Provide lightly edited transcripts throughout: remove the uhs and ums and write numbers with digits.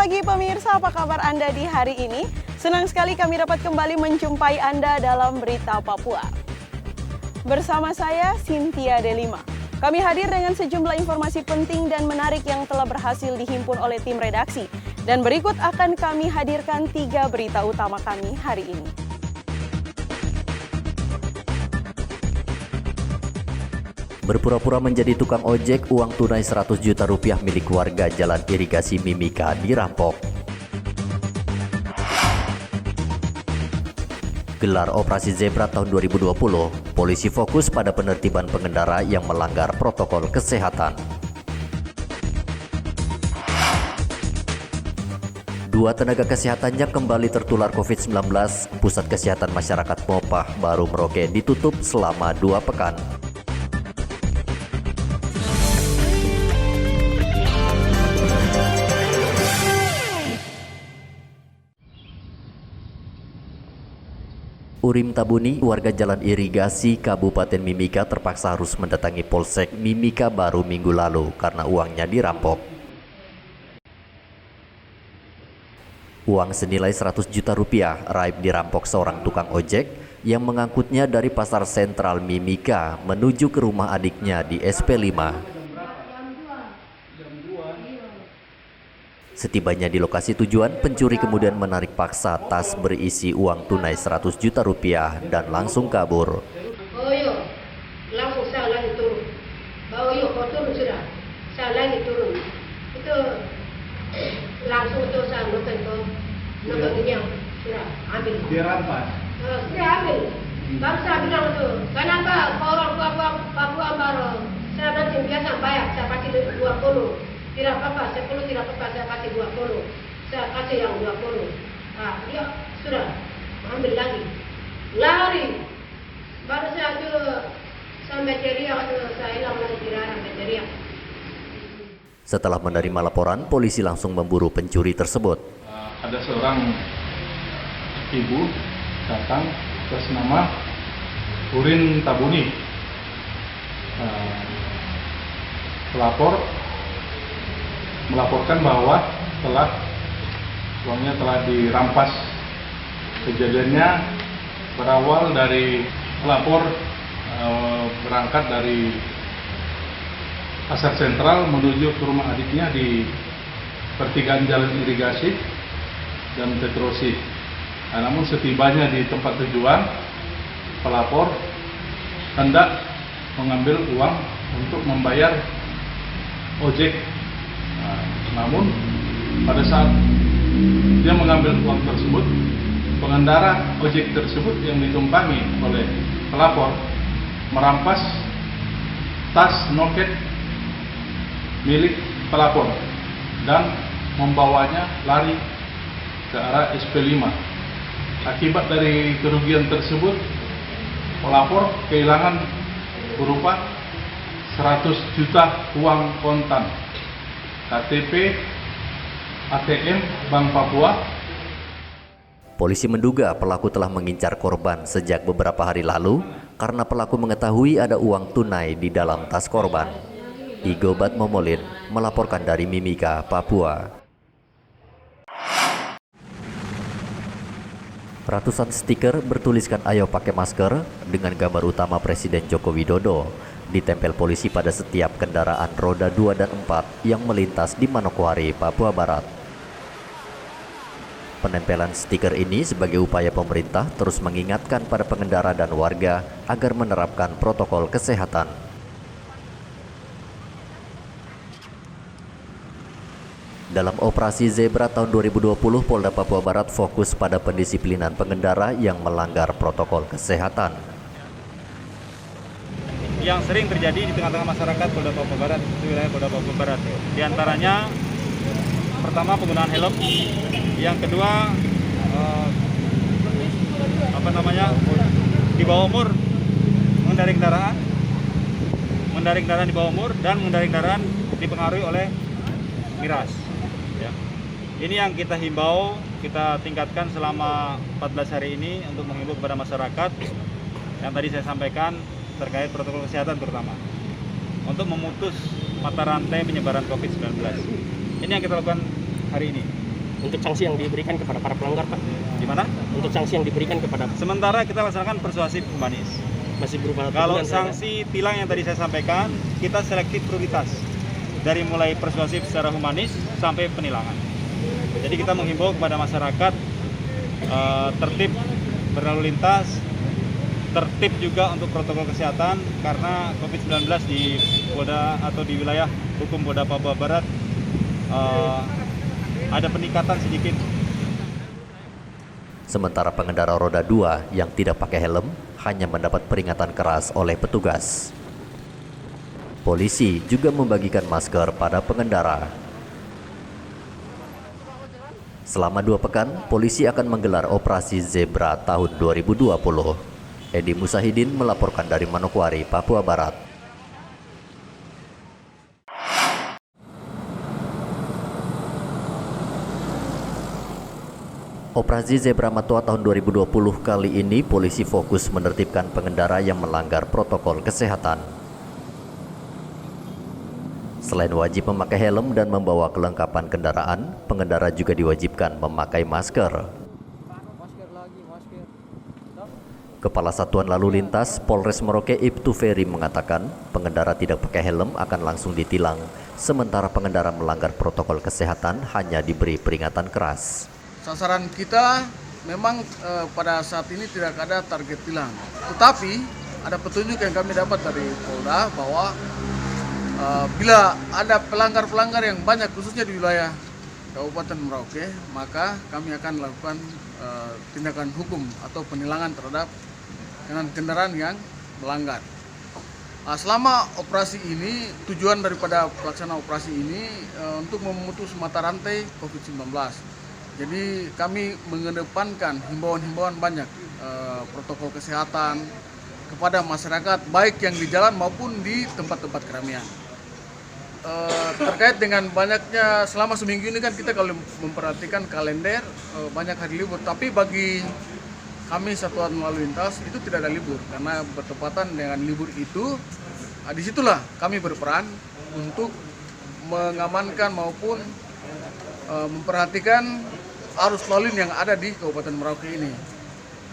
pagi pemirsa, apa kabar Anda di hari ini? Senang sekali kami dapat kembali menjumpai Anda dalam Berita Papua. Bersama saya, Cynthia Delima. Kami hadir dengan sejumlah informasi penting dan menarik yang telah berhasil dihimpun oleh tim redaksi. Dan berikut akan kami hadirkan 3 berita utama kami hari ini. Berpura-pura menjadi tukang ojek, uang tunai 100 juta rupiah milik warga Jalan Irigasi Mimika dirampok. Gelar Operasi Zebra tahun 2020, polisi fokus pada penertiban pengendara yang melanggar protokol kesehatan. 2 tenaga kesehatannya kembali tertular COVID-19, Pusat Kesehatan Masyarakat Mopah Baru Merauke ditutup selama 2 pekan. Urim Tabuni, warga Jalan Irigasi Kabupaten Mimika terpaksa harus mendatangi Polsek Mimika Baru minggu lalu karena uangnya dirampok. Uang senilai 100 juta rupiah raib dirampok seorang tukang ojek yang mengangkutnya dari pasar sentral Mimika menuju ke rumah adiknya di SP5. Setibanya di lokasi tujuan, pencuri kemudian menarik paksa tas berisi uang tunai 100 juta rupiah dan langsung kabur. Langsung saya lagi turun. Kau turun sudah. Saya lagi turun. Itu langsung itu saya nuketnya sudah ambil. Dirampas. Sudah ambil. Baru saya bilang itu, kenapa orang Papua baru saya nanti biasa bayar, saya kasih 20. Tidak apa-apa, 10 tidak apa-apa, saya kasih 20. Saya kasih yang 20. Dia sudah ambil lagi. Lari. Baru saya itu sampai teriak, saya hilang lagi tirara sampai teriak. Setelah menerima laporan, polisi langsung memburu pencuri tersebut. Ada seorang ibu datang atas nama Urim Tabuni. Pelapor melaporkan bahwa uangnya telah dirampas. Kejadiannya berawal dari pelapor berangkat dari pasar sentral menuju ke rumah adiknya di pertigaan Jalan Irigasi dan Petrosi. Namun setibanya di tempat tujuan, pelapor hendak mengambil uang untuk membayar ojek. Namun pada saat dia mengambil uang tersebut, pengendara ojek tersebut yang ditumpangi oleh pelapor merampas tas noket milik pelapor dan membawanya lari ke arah SP5. Akibat dari kerugian tersebut, pelapor kehilangan berupa 100 juta uang kontan, KTP, ATM Bank Papua. Polisi menduga pelaku telah mengincar korban sejak beberapa hari lalu karena pelaku mengetahui ada uang tunai di dalam tas korban. Igobat Momolin melaporkan dari Mimika, Papua. Ratusan stiker bertuliskan "Ayo pakai masker" dengan gambar utama Presiden Joko Widodo ditempel polisi pada setiap kendaraan roda 2 dan 4 yang melintas di Manokwari, Papua Barat. Penempelan stiker ini sebagai upaya pemerintah terus mengingatkan pada pengendara dan warga agar menerapkan protokol kesehatan. Dalam operasi Zebra tahun 2020, Polda Papua Barat fokus pada pendisiplinan pengendara yang melanggar protokol kesehatan. Yang sering terjadi di tengah-tengah masyarakat Polda Papua Barat, di wilayah Polda Papua Barat. Di antaranya, pertama penggunaan helm, yang kedua di bawah umur mengendarai kendaraan di bawah umur dan mengendarai kendaraan dipengaruhi oleh miras. Ya. Ini yang kita himbau, kita tingkatkan selama 14 hari ini untuk menghimbau kepada masyarakat yang tadi saya sampaikan terkait protokol kesehatan terutama untuk memutus mata rantai penyebaran COVID-19. Ini yang kita lakukan hari ini. Untuk sanksi yang diberikan kepada para pelanggar, Pak? Gimana? Untuk sanksi yang diberikan kepada Sementara kita laksanakan persuasif humanis. masih berupa Kalau teguran, sanksi tilang yang tadi saya sampaikan, kita selektif prioritas dari mulai persuasif secara humanis sampai penilangan. Jadi kita menghimbau kepada masyarakat tertib berlalu lintas, tertib juga untuk protokol kesehatan karena COVID-19 di Polda atau di wilayah hukum Polda Papua Barat ada peningkatan sedikit. Sementara pengendara roda 2 yang tidak pakai helm hanya mendapat peringatan keras oleh petugas. Polisi juga membagikan masker pada pengendara. Selama 2 pekan, polisi akan menggelar operasi Zebra tahun 2020. Edi Musahidin melaporkan dari Manokwari, Papua Barat. Operasi Zebra Matua tahun 2020 kali ini polisi fokus menertibkan pengendara yang melanggar protokol kesehatan. Selain wajib memakai helm dan membawa kelengkapan kendaraan, pengendara juga diwajibkan memakai masker. Kepala Satuan Lalu Lintas Polres Merauke Ibtu Ferry mengatakan, pengendara tidak pakai helm akan langsung ditilang, sementara pengendara melanggar protokol kesehatan hanya diberi peringatan keras. Sasaran kita memang pada saat ini tidak ada target tilang, tetapi ada petunjuk yang kami dapat dari Polda bahwa bila ada pelanggar-pelanggar yang banyak khususnya di wilayah Kabupaten Merauke, maka kami akan melakukan tindakan hukum atau penilangan terhadap kendaraan yang melanggar. Selama operasi ini, tujuan daripada pelaksanaan operasi ini untuk memutus mata rantai COVID-19. Jadi kami mengedepankan himbauan-himbauan banyak protokol kesehatan kepada masyarakat baik yang di jalan maupun di tempat-tempat keramaian. Terkait dengan banyaknya selama seminggu ini kan kita kalau memperhatikan kalender banyak hari libur, tapi bagi kami Satuan Lalu Lintas itu tidak ada libur karena bertepatan dengan libur itu. Disitulah kami berperan untuk mengamankan maupun memperhatikan arus lalu lintas yang ada di Kabupaten Merauke ini.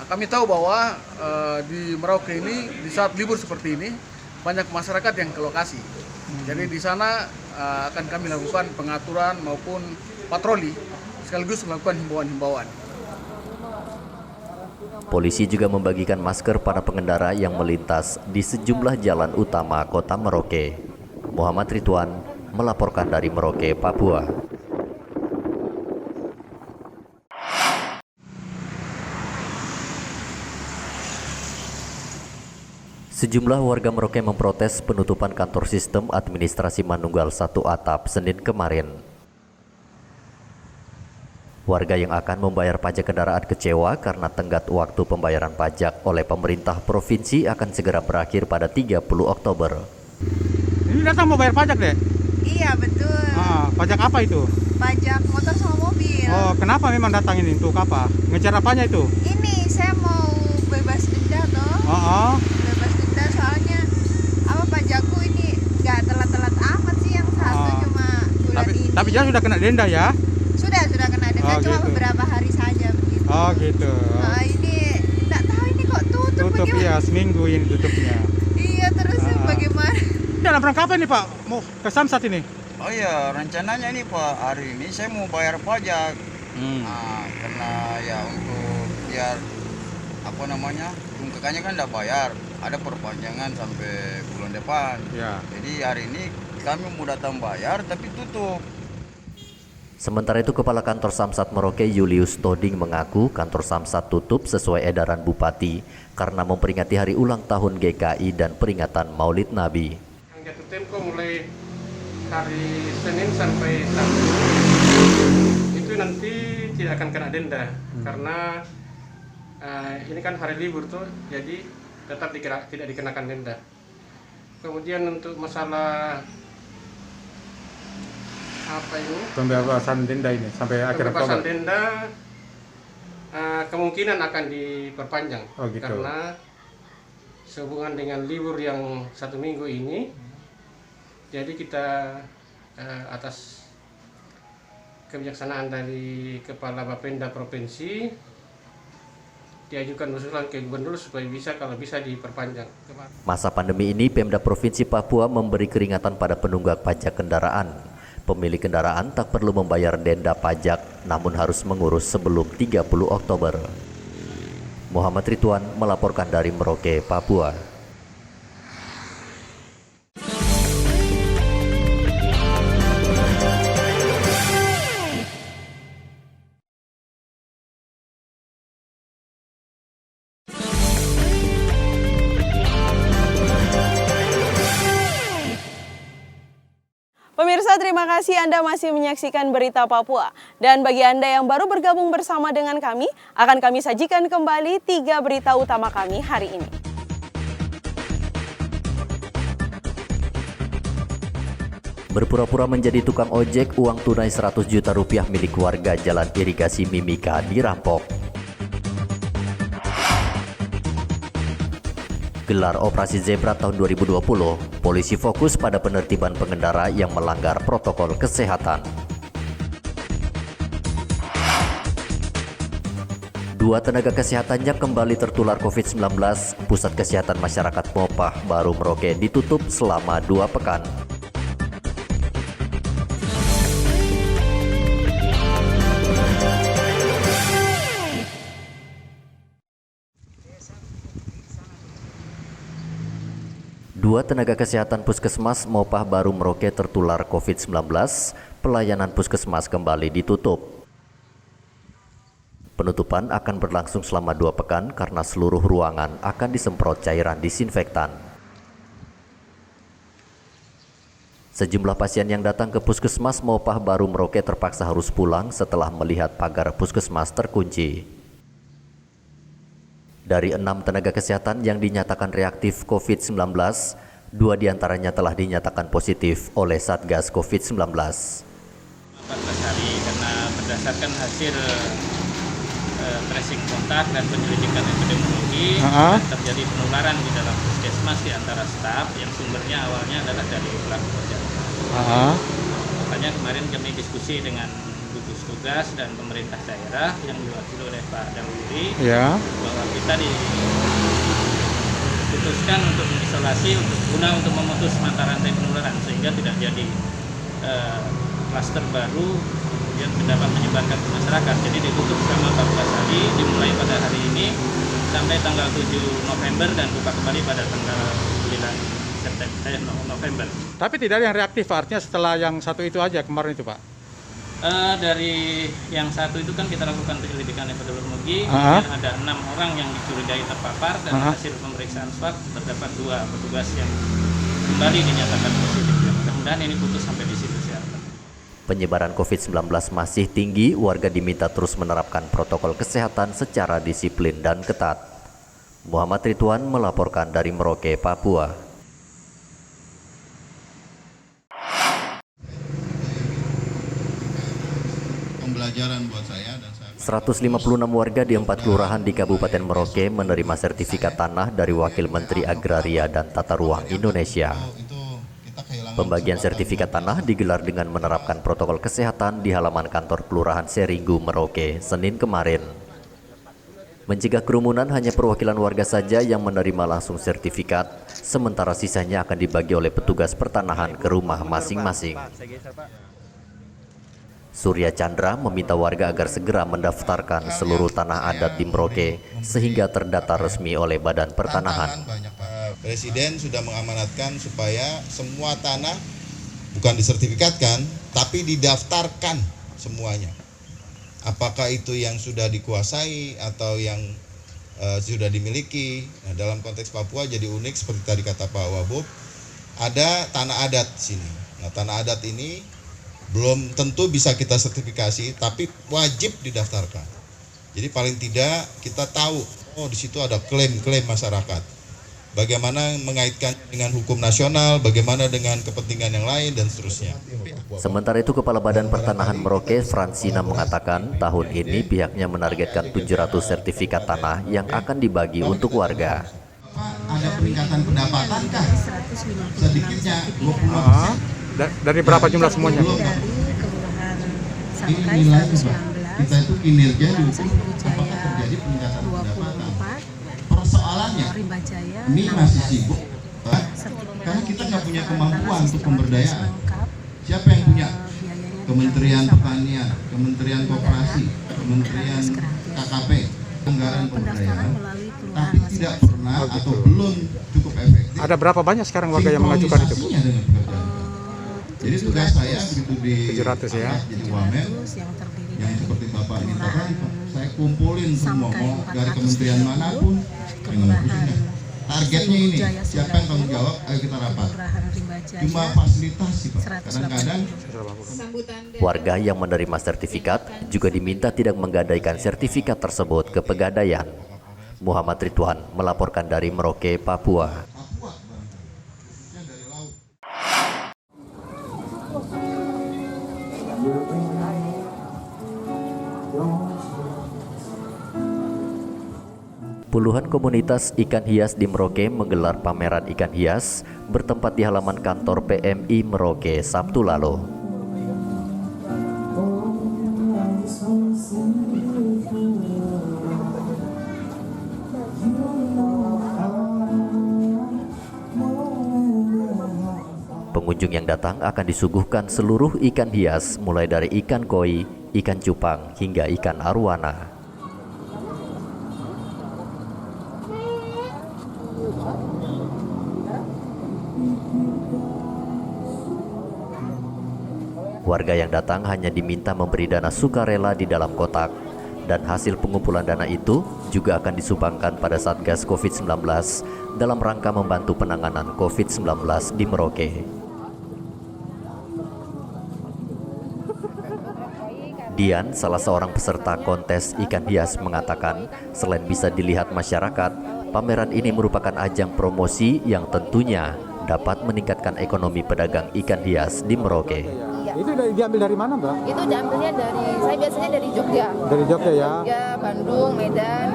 Kami tahu bahwa di Merauke ini di saat libur seperti ini banyak masyarakat yang ke lokasi. Jadi di sana akan kami lakukan pengaturan maupun patroli sekaligus melakukan himbauan-himbauan. Polisi juga membagikan masker pada pengendara yang melintas di sejumlah jalan utama Kota Merauke. Muhammad Ridwan melaporkan dari Merauke, Papua. Sejumlah warga Merauke memprotes penutupan kantor sistem administrasi Manunggal 1 Atap Senin kemarin. Warga yang akan membayar pajak kendaraan kecewa karena tenggat waktu pembayaran pajak oleh pemerintah provinsi akan segera berakhir pada 30 Oktober. Ini datang mau bayar pajak deh? Iya betul. Pajak apa itu? Pajak motor sama mobil. Oh, kenapa memang datang ini? Untuk apa? Ngejar apanya itu? Ini saya mau bebas denda toh. Bebas denda soalnya apa pajakku ini nggak telat-telat amat sih, yang satu cuma bulan ini. Tapi dia sudah kena denda ya? Sudah kena denda, cuma gitu. beberapa hari saja begitu. Oh gitu. Ini nggak tahu ini kok tutup ya, seminggu ini tutupnya. Iya, terus bagaimana? Dalam rangka apa ini Pak? Mau ke Samsat ini? Oh iya, rencananya ini Pak, hari ini saya mau bayar pajak. Karena ya untuk biar apa namanya, tunggakannya kan udah bayar, ada perpanjangan sampai bulan depan. Ya. Jadi hari ini kami mau datang bayar tapi tutup. Sementara itu, Kepala Kantor Samsat Merauke Julius Toding mengaku kantor Samsat tutup sesuai edaran Bupati karena memperingati hari ulang tahun GKI dan peringatan Maulid Nabi. Yang jatuh tempo mulai hari Senin sampai Sabtu itu nanti tidak akan kena denda karena ini kan hari libur tuh, jadi tetap tidak dikenakan denda. Kemudian untuk masalah apa ini? Pembebasan denda ini sampai akhir Pembebasan Oktober. denda kemungkinan akan diperpanjang gitu. karena sehubungan dengan libur yang 1 minggu ini, jadi kita atas kebijaksanaan dari Kepala Bapenda Provinsi, diajukan usulan ke Gubernur supaya kalau bisa diperpanjang. Masa pandemi ini, Pemda Provinsi Papua memberi keringatan pada penunggak pajak kendaraan. Pemilik kendaraan tak perlu membayar denda pajak, namun harus mengurus sebelum 30 Oktober. Muhammad Ridwan melaporkan dari Merauke, Papua. Pemirsa, terima kasih Anda masih menyaksikan Berita Papua. Dan bagi Anda yang baru bergabung bersama dengan kami, akan kami sajikan kembali 3 berita utama kami hari ini. Berpura-pura menjadi tukang ojek, uang tunai 100 juta rupiah milik warga Jalan Irigasi Mimika dirampok. Gelar Operasi Zebra tahun 2020, polisi fokus pada penertiban pengendara yang melanggar protokol kesehatan. 2 tenaga kesehatannya kembali tertular COVID-19, Pusat Kesehatan Masyarakat Mopah Baru Merauke ditutup selama 2 pekan. Dua tenaga kesehatan Puskesmas Mopah Baru Merauke tertular COVID-19, pelayanan Puskesmas kembali ditutup. Penutupan akan berlangsung selama 2 pekan karena seluruh ruangan akan disemprot cairan disinfektan. Sejumlah pasien yang datang ke Puskesmas Mopah Baru Merauke terpaksa harus pulang setelah melihat pagar Puskesmas terkunci. Dari 6 tenaga kesehatan yang dinyatakan reaktif COVID-19, 2 diantaranya telah dinyatakan positif oleh Satgas COVID-19. 14 hari karena berdasarkan hasil tracing kontak dan penyelidikan epidemiologi terjadi penularan di dalam puskesmas di antara staf yang sumbernya awalnya adalah dari pelaku perjalanan. Makanya kemarin kami diskusi dengan gugus tugas dan pemerintah daerah yang diwakili oleh Pak Dawudi bahwa kita diputuskan untuk mengisolasi untuk memutus mata rantai penularan sehingga tidak jadi klaster baru yang dapat menyebarkan ke masyarakat. Jadi ditutup selama 14 hari dimulai pada hari ini sampai tanggal 7 November dan buka kembali pada tanggal 9 November. Tapi tidak ada yang reaktif, artinya setelah yang satu itu aja kemarin itu Pak? Dari yang satu itu kan kita lakukan penyelidikan epidemiologi, kemudian ada 6 orang yang dicurigai terpapar dan hasil pemeriksaan swab terdapat 2 petugas yang kembali dinyatakan positif. Mudah-mudahan ini putus sampai di situ ya. Penyebaran COVID-19 masih tinggi, warga diminta terus menerapkan protokol kesehatan secara disiplin dan ketat. Muhammad Ridwan melaporkan dari Merauke, Papua. 156 warga di 4 kelurahan di Kabupaten Merauke menerima sertifikat tanah dari Wakil Menteri Agraria dan Tata Ruang Indonesia. Pembagian sertifikat tanah digelar dengan menerapkan protokol kesehatan di halaman kantor Kelurahan Seringgu, Merauke, Senin kemarin. Mencegah kerumunan, hanya perwakilan warga saja yang menerima langsung sertifikat, sementara sisanya akan dibagi oleh petugas pertanahan ke rumah masing-masing. Surya Chandra meminta warga agar segera mendaftarkan seluruh tanah adat di Merauke sehingga terdata resmi oleh Badan Pertanahan. Presiden sudah mengamanatkan supaya semua tanah bukan disertifikatkan, tapi didaftarkan semuanya. Apakah itu yang sudah dikuasai atau yang sudah dimiliki. Nah, dalam konteks Papua jadi unik seperti tadi kata Pak Wabub, ada tanah adat di sini. Nah, tanah adat ini belum tentu bisa kita sertifikasi, tapi wajib didaftarkan. Jadi paling tidak kita tahu, oh di situ ada klaim-klaim masyarakat. Bagaimana mengaitkan dengan hukum nasional, bagaimana dengan kepentingan yang lain, dan seterusnya. Sementara itu, Kepala Badan Pertanahan Merauke, Fransina, mengatakan tahun ini pihaknya menargetkan 700 sertifikat tanah yang akan dibagi untuk warga. Ada peningkatan pendapatan kah? Sedikitnya 20%. Dari berapa jumlah semuanya? Dari Kelurahan Sangkai Inilah 119, kita itu kinerja diukur Sriwijaya apakah terjadi peningkatan pendapatan. 24, Persoalannya Rimba Jaya ini masih 16. sibuk karena kita nggak punya kemampuan untuk pemberdayaan. Lengkap, Siapa yang punya? biayanya Kementerian ditanggung sama Pertanian, Kementerian Koperasi, Kementerian KKP, anggaran pemberdayaan, melalui kelurahan tapi tidak masing-masing. pernah atau belum cukup efektif. Ada berapa banyak sekarang warga yang mengajukan itu, Bu? Sinkronisasinya dengan pekerjaan. Jadi tugas saya begitu di 700 ya. jadi wamen yang terdiri yang dari seperti Bapak ini kelurahan saya kumpulin semua Sangkai mau dari kementerian 420, manapun yang kelurahan targetnya ini Sriwijaya siapa yang tanggung jawab, ayo kita rapat. kelurahan Rimba Jaya Cuma fasilitasi Pak, kadang-kadang Warga yang menerima sertifikat juga diminta tidak menggadaikan sertifikat tersebut ke Pegadaian. Muhammad Ridwan melaporkan dari Merauke, Papua. Puluhan komunitas ikan hias di Merauke menggelar pameran ikan hias bertempat di halaman kantor PMI Merauke Sabtu lalu. Pengunjung yang datang akan disuguhkan seluruh ikan hias mulai dari ikan koi, ikan cupang hingga ikan arowana. Warga yang datang hanya diminta memberi dana sukarela di dalam kotak, dan hasil pengumpulan dana itu juga akan disumbangkan pada Satgas COVID-19 dalam rangka membantu penanganan COVID-19 di Merauke. Dian, salah seorang peserta kontes ikan hias, mengatakan selain bisa dilihat masyarakat, pameran ini merupakan ajang promosi yang tentunya dapat meningkatkan ekonomi pedagang ikan hias di Merauke. Itu diambil dari mana, Mbak? Itu diambilnya saya biasanya dari Jogja. Dari Jogja ya? Jogja, Bandung, Medan.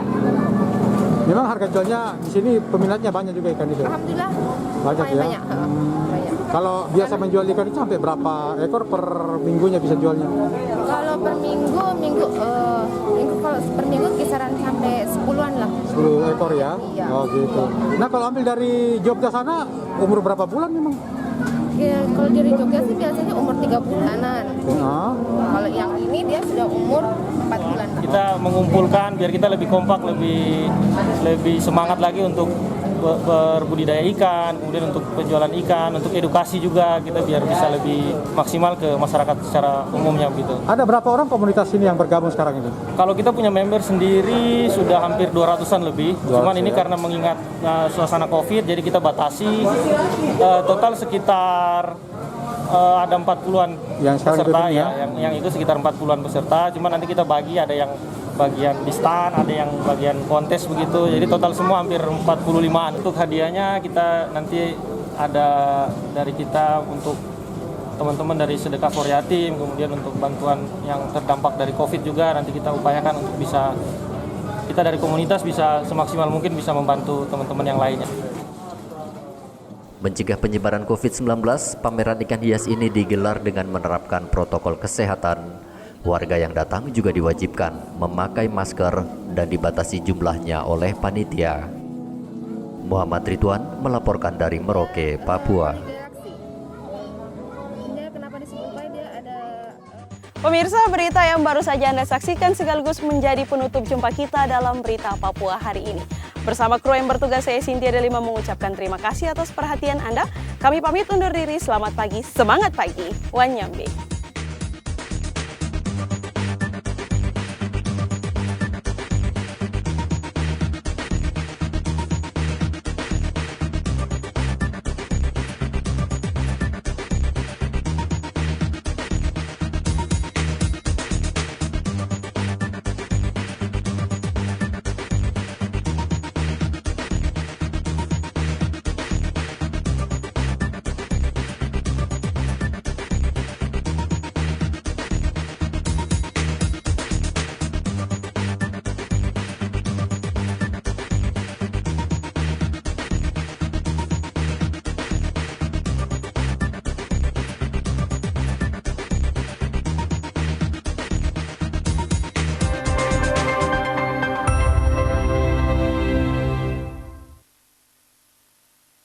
Memang harga jualnya di sini peminatnya banyak juga ikan itu? Alhamdulillah. Banyak ya? Banyak. Kalau biasa menjual ikan itu sampai berapa ekor per minggunya bisa jualnya? Kalau per minggu kalau per minggu kisaran sampai 10-an lah. 10 ekor ya? Iya. Oh gitu. Nah kalau ambil dari Jogja sana, umur berapa bulan memang? Ya, kalau dari Jogja sih biasanya umur 3 bulanan. Kalau yang ini dia sudah umur 4 bulan. Kita mengumpulkan biar kita lebih kompak, lebih semangat lagi untuk berbudidaya ikan, kemudian untuk penjualan ikan, untuk edukasi juga kita biar bisa lebih maksimal ke masyarakat secara umumnya begitu. Ada berapa orang komunitas ini yang bergabung sekarang ini? Kalau kita punya member sendiri sudah hampir 200-an lebih. 200 Cuman ini ya? karena mengingat suasana Covid jadi kita batasi total sekitar ada 40-an peserta ya. Yang itu sekitar 40-an peserta. Cuman nanti kita bagi, ada yang bagian di stand, ada yang bagian kontes begitu. Jadi total semua hampir 45-an. Untuk hadiahnya kita nanti ada dari kita untuk teman-teman dari sedekah for yatim, kemudian untuk bantuan yang terdampak dari Covid juga nanti kita upayakan untuk bisa kita dari komunitas bisa semaksimal mungkin bisa membantu teman-teman yang lainnya. Mencegah penyebaran COVID-19, pameran ikan hias ini digelar dengan menerapkan protokol kesehatan. Warga yang datang juga diwajibkan memakai masker dan dibatasi jumlahnya oleh panitia. Muhammad Ridwan melaporkan dari Merauke, Papua. Pemirsa, berita yang baru saja Anda saksikan sekaligus menjadi penutup jumpa kita dalam Berita Papua hari ini. Bersama kru yang bertugas, saya Cynthia Delima mengucapkan terima kasih atas perhatian Anda. Kami pamit undur diri, selamat pagi, semangat pagi, Wanyambe.